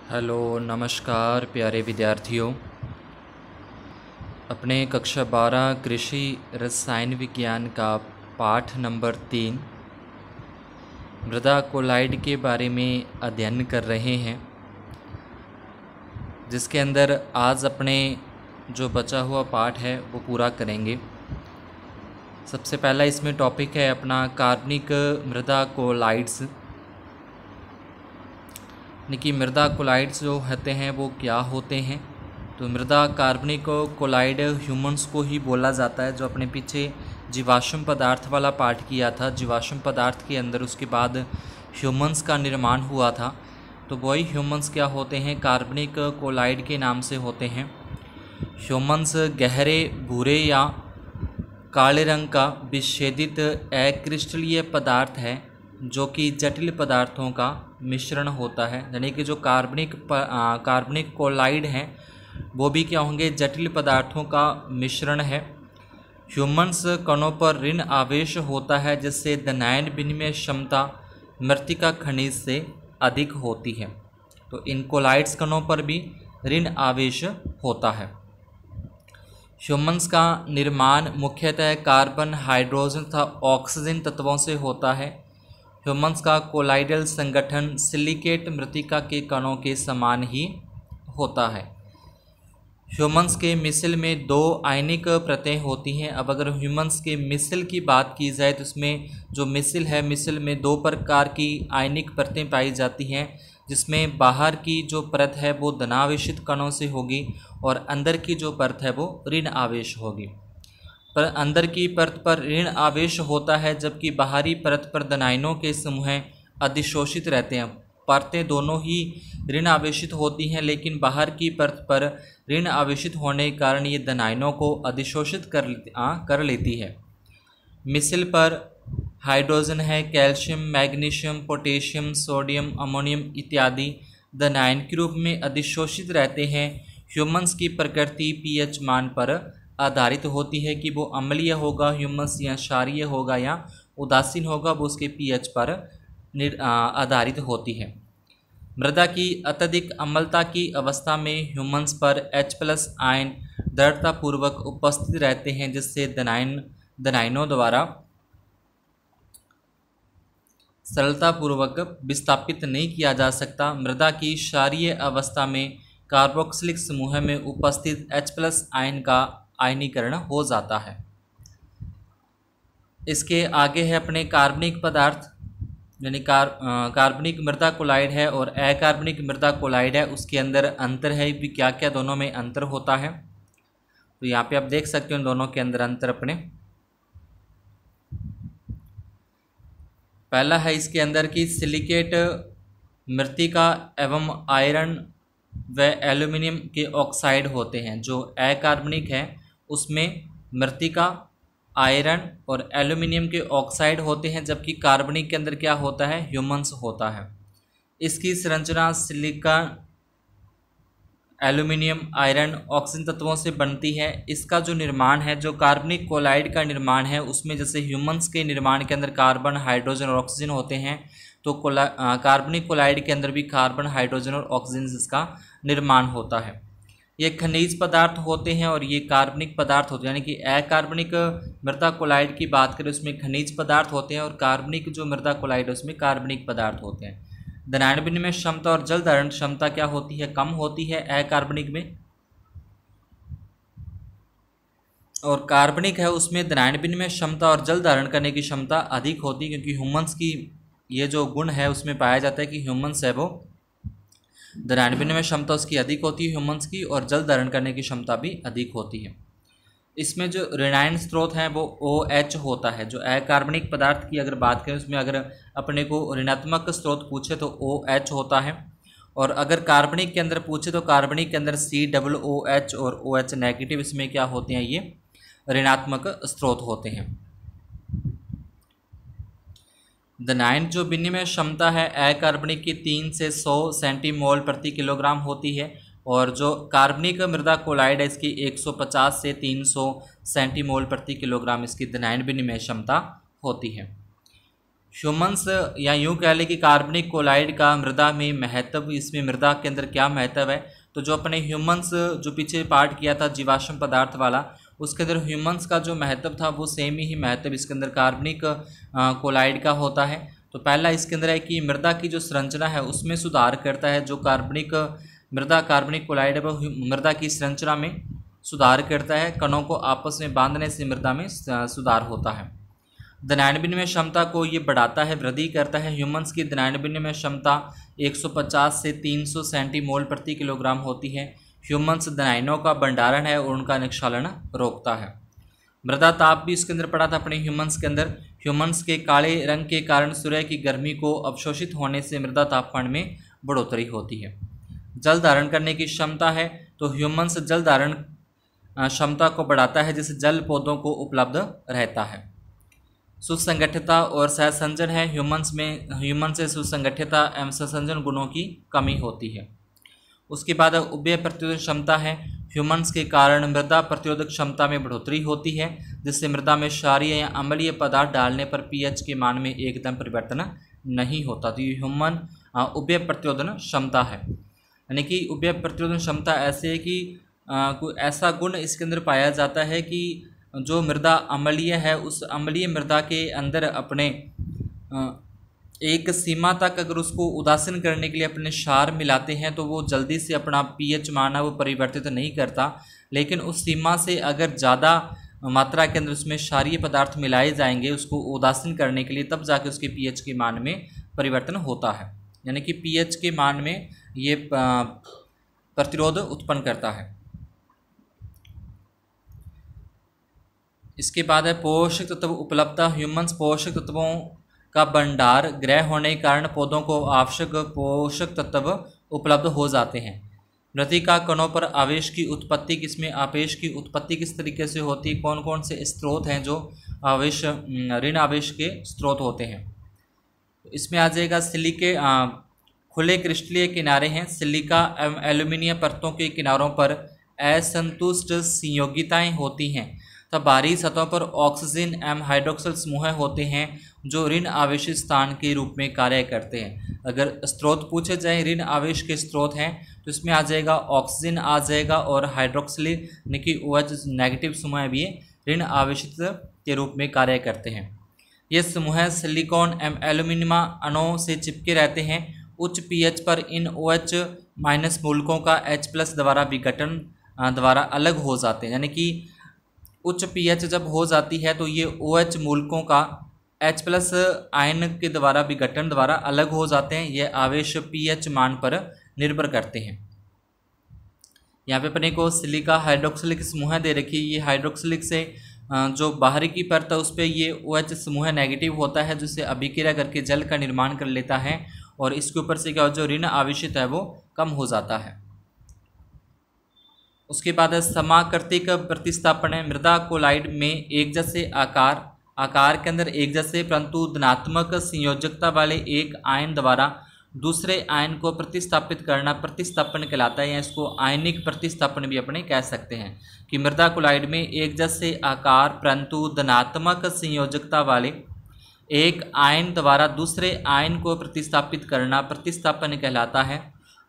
Hello नमस्कार प्यारे विद्यार्थियों। अपने कक्षा 12 कृषि रसायन विज्ञान का पाठ नंबर 3 मृदा कोलाइड के बारे में अध्ययन कर रहे हैं, जिसके अंदर आज अपने जो बचा हुआ पाठ है वो पूरा करेंगे। सबसे पहला इसमें टॉपिक है अपना कार्बनिक मृदा कोलाइड्स। यानी कि मृदा कोलाइड्स जो होते हैं वो क्या होते हैं। तो मृदा कार्बनिक कोलाइड ह्यूमन्स को ही बोला जाता है। जो अपने पीछे जीवाश्म पदार्थ वाला पाठ किया था, जीवाश्म पदार्थ के अंदर उसके बाद ह्यूमन्स का निर्माण हुआ था, तो वही ह्यूमन्स क्या होते हैं, कार्बनिक कोलाइड के नाम से होते हैं। ह्यूमन्स गहरे भूरे या काले रंग का विच्छेदित अक्रिस्टलीय पदार्थ है जो कि जटिल पदार्थों का मिश्रण होता है। यानी कि जो कार्बनिक कोलाइड हैं वो भी क्या होंगे, जटिल पदार्थों का मिश्रण है। ह्यूमन्स कणों पर ऋण आवेश होता है, जिससे धनायन विनिमय क्षमता मृत्तिका खनिज से अधिक होती है। तो इन कोलाइड्स कणों पर भी ऋण आवेश होता है। ह्यूमन्स का निर्माण मुख्यतः कार्बन, हाइड्रोजन तथा ऑक्सीजन तत्वों से होता है। ह्यूमन्स का कोलाइडल संगठन सिलिकेट मृत्तिका के कणों के समान ही होता है। ह्यूमन्स के मिसल में 2 आयनिक परतें होती हैं। अब अगर ह्यूमन्स के मिसल की बात की जाए तो इसमें जो मिसल है, मिसल में 2 प्रकार की आयनिक परतें पाई जाती हैं, जिसमें बाहर की जो परत है वो धनावेशित कणों से होगी और अंदर की जो परत है वो ऋण आवेश होगी। पर अंदर की परत पर ऋण आवेश होता है, जबकि बाहरी परत पर धनायनों के समूह अधिशोषित रहते हैं। परतें दोनों ही ऋण आवेशित होती हैं, लेकिन बाहर की परत पर ऋण आवेशित होने के कारण ये धनायनों को अधिशोषित कर लेती है। मिसल पर हाइड्रोजन है, calcium, magnesium, potassium, sodium, ammonium इत्यादि धनायन के रूप में अधिशोषित रहते हैं। ह्यूमन्स की प्रकृति पीएच मान पर आधारित होती है कि वो अम्लीय होगा ह्यूमस या क्षारीय होगा या उदासीन होगा, वो उसके पीएच पर आधारित होती है। मृदा की अत्यधिक अम्लता की अवस्था में ह्यूमन्स पर H+ आयन दृढ़तापूर्वक उपस्थित रहते हैं, जिससे धनायनों द्वारा सरलतापूर्वक विस्थापित नहीं किया जा सकता। मृदा की क्षारीय अवस्था में कार्बोक्सिलिक समूह में उपस्थित H+ आयन का आयनीकरण हो जाता है। इसके आगे है अपने कार्बनिक पदार्थ, यानी कार्बनिक मृदा कोलाइड है और अकार्बनिक मृदा कोलाइड है। उसके अंदर अंतर है भी, क्या क्या दोनों में अंतर होता है। तो यहाँ पे आप देख सकते हो दोनों के अंदर अंतर अपने। पहला है इसके अंदर की सिलिकेट मृत्तिका एवं आयरन व एल्यूमिनियम के ऑक्साइड होते हैं। जो अकार्बनिक है उसमें मृत्तिका, आयरन और एल्यूमिनियम के ऑक्साइड होते हैं, जबकि कार्बनिक के अंदर क्या होता है, ह्यूमन्स होता है। इसकी संरचना सिलिका, एल्यूमिनियम, आयरन, ऑक्सीजन तत्वों से बनती है। इसका जो निर्माण है, जो कार्बनिक कोलाइड का निर्माण है, उसमें जैसे ह्यूमन्स के निर्माण के अंदर कार्बन, हाइड्रोजन और ऑक्सीजन होते हैं, तो कार्बनिक कोलाइड के अंदर भी कार्बन, हाइड्रोजन और ऑक्सीजन इसका निर्माण होता है। ये खनिज पदार्थ होते हैं और ये कार्बनिक पदार्थ होते हैं। यानी कि अकार्बनिक मृदा कोलाइड की बात करें उसमें खनिज पदार्थ होते हैं और कार्बनिक जो मृदा कोलाइड है उसमें कार्बनिक पदार्थ होते हैं। धनायन विनिमय क्षमता और जल धारण क्षमता क्या होती है, कम होती है अकार्बनिक में, और कार्बनिक है उसमें धनायन विनिमय क्षमता और जल धारण करने की क्षमता अधिक होती है। क्योंकि ह्यूमन्स की ये जो गुण है उसमें पाया जाता है कि ह्यूमन्स है वो धनायन विनिमय क्षमता उसकी अधिक होती है ह्यूमन्स की, और जल धारण करने की क्षमता भी अधिक होती है। इसमें जो ऋणायन स्रोत है वो OH होता है। जो अकार्बनिक पदार्थ की अगर बात करें उसमें अगर अपने को ऋणात्मक स्रोत पूछे तो OH होता है, और अगर कार्बनिक के अंदर पूछे तो कार्बनिक के अंदर COOH और OH नेगेटिव, इसमें क्या होते हैं, ये ऋणात्मक स्रोत होते हैं। धनायन जो विनिमय क्षमता है अकार्बनिक की 3 से 100 सेंटीमोल प्रति किलोग्राम होती है, और जो कार्बनिक मृदा कोलाइड है इसकी 150 से 300 सेंटीमोल प्रति किलोग्राम इसकी धनायन विनिमय क्षमता होती है। ह्यूमन्स या यूं कह लें कि कार्बनिक कोलाइड का मृदा में महत्व, इसमें मृदा के अंदर क्या महत्व है, तो जो अपने ह्यूमन्स जो पीछे पार्ट किया था जीवाश्म पदार्थ वाला, उसके अंदर ह्यूमन्स का जो महत्व था वो सेम ही महत्व इसके अंदर कार्बनिक कोलाइड का होता है। तो पहला इसके अंदर है कि मृदा की जो संरचना है उसमें सुधार करता है। जो कार्बनिक कोलाइड है वो मृदा की संरचना में सुधार करता है। कणों को आपस में बांधने से मृदा में सुधार होता है। धनायन विनिमय क्षमता को ये बढ़ाता है, वृद्धि करता है। ह्यूमन्स की धनायन विनिमय क्षमता 150 से 300 सेंटीमोल प्रति किलोग्राम होती है। ह्यूमन्स धनायनों का भंडारण है और उनका निक्षालन रोकता है। मृदा ताप भी इसके अंदर पड़ा था अपने ह्यूमन्स के अंदर। ह्यूमन्स के काले रंग के कारण सूर्य की गर्मी को अवशोषित होने से मृदा तापमान में बढ़ोतरी होती है। जल धारण करने की क्षमता है, तो ह्यूमन्स जल धारण क्षमता को बढ़ाता है, जिससे जल पौधों को उपलब्ध रहता है। सुसंगठितता और सहसंजन है, ह्यूमन से सुसंगठितता एवं सहसंजन गुणों की कमी होती है। उसके बाद उभय प्रतिरोधक क्षमता है। ह्यूमन्स के कारण मृदा प्रतिरोधक क्षमता में बढ़ोतरी होती है, जिससे मृदा में क्षारीय या अम्लीय पदार्थ डालने पर पीएच के मान में एकदम परिवर्तन नहीं होता। तो ये ह्यूमन उभय प्रतिरोधन क्षमता है। यानी कि उभय प्रतिरोधन क्षमता ऐसे है कि कोई ऐसा गुण इसके अंदर पाया जाता है कि जो मृदा अम्लीय है उस अम्लीय मृदा के अंदर अपने एक सीमा तक अगर उसको उदासीन करने के लिए अपने क्षार मिलाते हैं तो वो जल्दी से अपना पीएच मान है वो परिवर्तित नहीं करता। लेकिन उस सीमा से अगर ज़्यादा मात्रा के अंदर उसमें क्षारीय पदार्थ मिलाए जाएंगे उसको उदासीन करने के लिए, तब जाके उसके पीएच के मान में परिवर्तन होता है। यानी कि पीएच के मान में ये प्रतिरोध उत्पन्न करता है। इसके बाद है पोषक तत्व उपलब्धता। ह्यूमन्स पोषक तत्वों का भंडार गृह होने के कारण पौधों को आवश्यक पोषक तत्व उपलब्ध हो जाते हैं। मृतिका कणों पर आवेश की उत्पत्ति, किसमें आवेश की उत्पत्ति किस तरीके से होती है, कौन कौन से स्रोत हैं जो आवेश ऋण आवेश के स्रोत होते हैं। इसमें आ जाएगा सिलिके खुले क्रिस्टलीय किनारे हैं। सिलिका एवं एल्यूमिनियम परतों के किनारों पर असंतुष्ट संयोगिताएं होती हैं। तब बाहरी सतहों पर ऑक्सीजन एवं हाइड्रोक्सिल समूह होते हैं जो ऋण आवेशित स्थान के रूप में कार्य करते हैं। अगर स्रोत पूछे जाए ऋण आवेश के स्रोत हैं तो इसमें आ जाएगा ऑक्सीजन आ जाएगा और हाइड्रोक्सिल यानी कि OH नेगेटिव समूह भी ऋण आवेशित के रूप में कार्य करते हैं। ये समूह सिलिकॉन एवं एल्यूमिनियम अणुओं से चिपके रहते हैं। उच्च पीएच पर इन OH माइनस मूलकों का H+ द्वारा विघटन द्वारा अलग हो जाते हैं। यानी कि उच्च पीएच जब हो जाती है तो ये OH मूलकों का H+ आयन के द्वारा विघटन द्वारा अलग हो जाते हैं। ये आवेश पीएच मान पर निर्भर करते हैं। यहाँ पे अपने को सिलिका हाइड्रोक्सिलिक समूह दे रखी है। ये हाइड्रोक्सिलिक से जो बाहरी की परत है उस पर ये OH समूह नेगेटिव होता है, जिससे अभिक्रिया करके जल का निर्माण कर लेता है और इसके ऊपर से क्या जो ऋण आवेशित है वो कम हो जाता है। उसके बाद समाकृतिक प्रतिस्थापन है। मृदा कोलाइड में एक जैसे आकार के अंदर एक जैसे परंतु धनात्मक संयोजकता वाले एक आयन द्वारा दूसरे आयन को प्रतिस्थापित करना प्रतिस्थापन कहलाता है, या इसको आयनिक प्रतिस्थापन भी अपने कह सकते हैं। कि मृदा कोलाइड में एक जैसे आकार परंतु धनात्मक संयोजकता वाले एक आयन द्वारा दूसरे आयन को प्रतिस्थापित करना प्रतिस्थापन कहलाता है।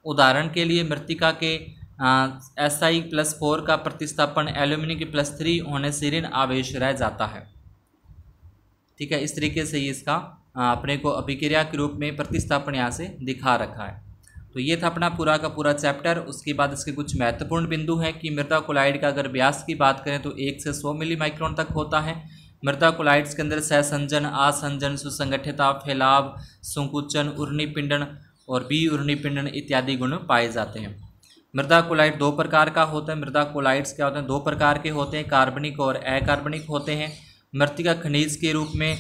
उदाहरण के लिए मृतिका के Si+4 का प्रतिस्थापन एल्यूमिनियम के +3 होने से ऋण आवेश रह जाता है। ठीक है, इस तरीके से ये इसका अपने को अभिक्रिया के रूप में प्रतिस्थापन यहाँ से दिखा रखा है। तो ये था अपना पूरा का पूरा चैप्टर। उसके बाद इसके कुछ महत्वपूर्ण बिंदु हैं कि मृदा कोलाइड का अगर व्यास की बात करें तो 1 से 100 मिली माइक्रोन तक होता है। मृदा कोलाइड्स के अंदर सहसंजन, आसंजन, सुसंगठितता, फैलाव, संकुचन, उर्निपिंडन और बी उर्निपिंडन इत्यादि गुण पाए जाते हैं। मृदा कोलाइड 2 प्रकार का होता है। मृदा कोलाइड्स क्या होते हैं, 2 प्रकार के होते हैं, कार्बनिक और अकार्बनिक होते हैं। मृतिका खनिज के रूप में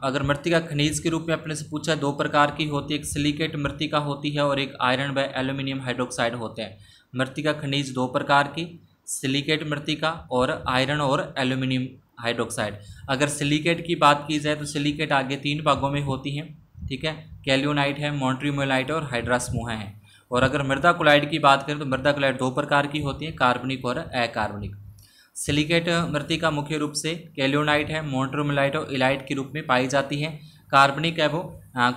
अगर मृतिका खनिज के रूप में अपने से पूछा 2 प्रकार की होती है। एक सिलिकेट मृतिका होती है और एक आयरन व एल्यूमिनियम हाइड्रोक्साइड होते हैं। मृतिका खनिज 2 प्रकार की, सिलिकेट मृतिका और आयरन और एल्यूमिनियम हाइड्रोक्साइड। अगर सिलिकेट की बात की जाए तो सिलिकेट आगे 3 भागों में होती है। ठीक है, कैल्योनाइट है, मॉन्ट्रीमोलाइट और हाइड्रा समूह है। और अगर मृदा कोलाइड की बात करें तो मृदा कोलाइड 2 प्रकार की होती है, कार्बनिक और अकार्बनिक। सिलिकेट मृतिका मुख्य रूप से कैल्योनाइट है, मॉन्ट्रीमोलाइट और इलाइट के रूप में पाई जाती है। कार्बनिक है वो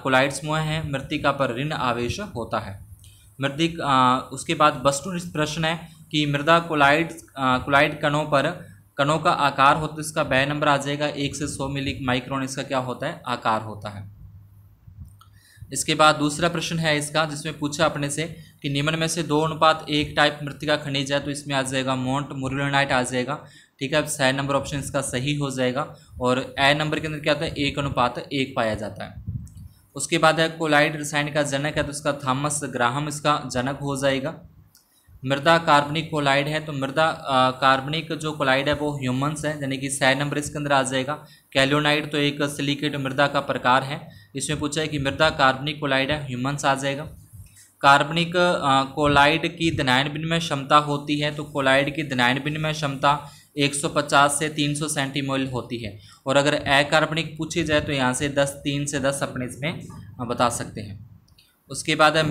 कोलाइड समूह है, मृत्तिका पर ऋण आवेश होता है। उसके बाद वस्तुनिष्ठ प्रश्न है कि मृदा कोलाइड कणों का आकार होता है, इसका वह नंबर आ जाएगा 1 से 100 मिली माइक्रोन इसका क्या होता है, आकार होता है। इसके बाद दूसरा प्रश्न है इसका, जिसमें पूछा अपने से कि निम्न में से 2:1 टाइप मृत्तिका खनिज है, तो इसमें आ जाएगा मोंट मोरिलोनाइट आ जाएगा। ठीक है, अब 6 नंबर ऑप्शन इसका सही हो जाएगा। और ए नंबर के अंदर क्या होता है, 1:1 पाया जाता है। उसके बाद है कोलाइड रसायन का जनक है, तो इसका थॉमस ग्राहम इसका जनक हो जाएगा। मृदा कार्बनिक कोलाइड है, तो मृदा कार्बनिक जो कोलाइड है वो ह्यूमन्स है, यानी कि 6 नंबर इसके अंदर आ जाएगा। कैल्योनाइड तो एक सिलिकेट मृदा का प्रकार है, इसमें पूछा है कि मृदा कार्बनिक कोलाइड है, ह्यूमन्स आ जाएगा। कार्बनिक कोलाइड की धनायन विनिमय क्षमता होती है, तो कोलाइड की धनायन विनिमय क्षमता 150 से 300 सेंटीमोल होती है। और अगर अकार्बनिक पूछी जाए तो यहाँ से 3 से 10 अपने इसमें बता सकते हैं। उसके बाद है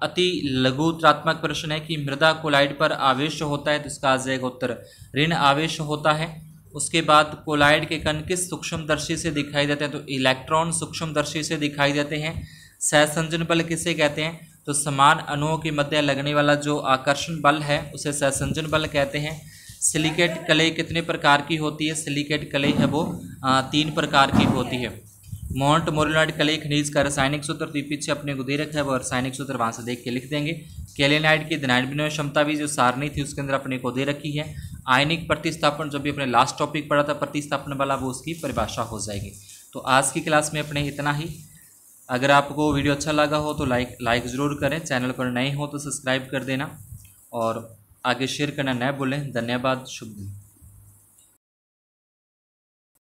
अति लघुत्रात्मक प्रश्न है कि मृदा कोलाइड पर आवेश होता है, तो इसका आ जाएगा उत्तर ऋण आवेश होता है। उसके बाद कोलाइड के कण किस सूक्ष्मदर्शी से दिखाई देते हैं, तो इलेक्ट्रॉन सूक्ष्मदर्शी से दिखाई देते हैं। सहसंजन बल किसे कहते हैं, तो समान अणुओं के मध्य लगने वाला जो आकर्षण बल है उसे सहसंजन बल कहते हैं। सिलिकेट क्ले कितने प्रकार की होती है, सिलिकेट क्ले है वो 3 प्रकार की होती है। मोंट मोरिलोनाइट क्ले खनिज का रासायनिक सूत्र तो पीछे अपने को दे रखा है, वो रासायनिक सूत्र वहाँ से देख के लिख देंगे। कैलेनाइट की धनायन विनिमय क्षमता भी जो सारणी थी उसके अंदर अपने को दे रखी है। आयनिक प्रतिस्थापन जो भी अपने लास्ट टॉपिक पढ़ा था प्रतिस्थापन वाला, वो उसकी परिभाषा हो जाएगी। तो आज की क्लास में अपने इतना ही। अगर आपको वीडियो अच्छा लगा हो तो लाइक ज़रूर करें, चैनल पर नए हो तो सब्सक्राइब कर देना और आगे शेयर करना न भूलें। धन्यवाद, शुभ दिन।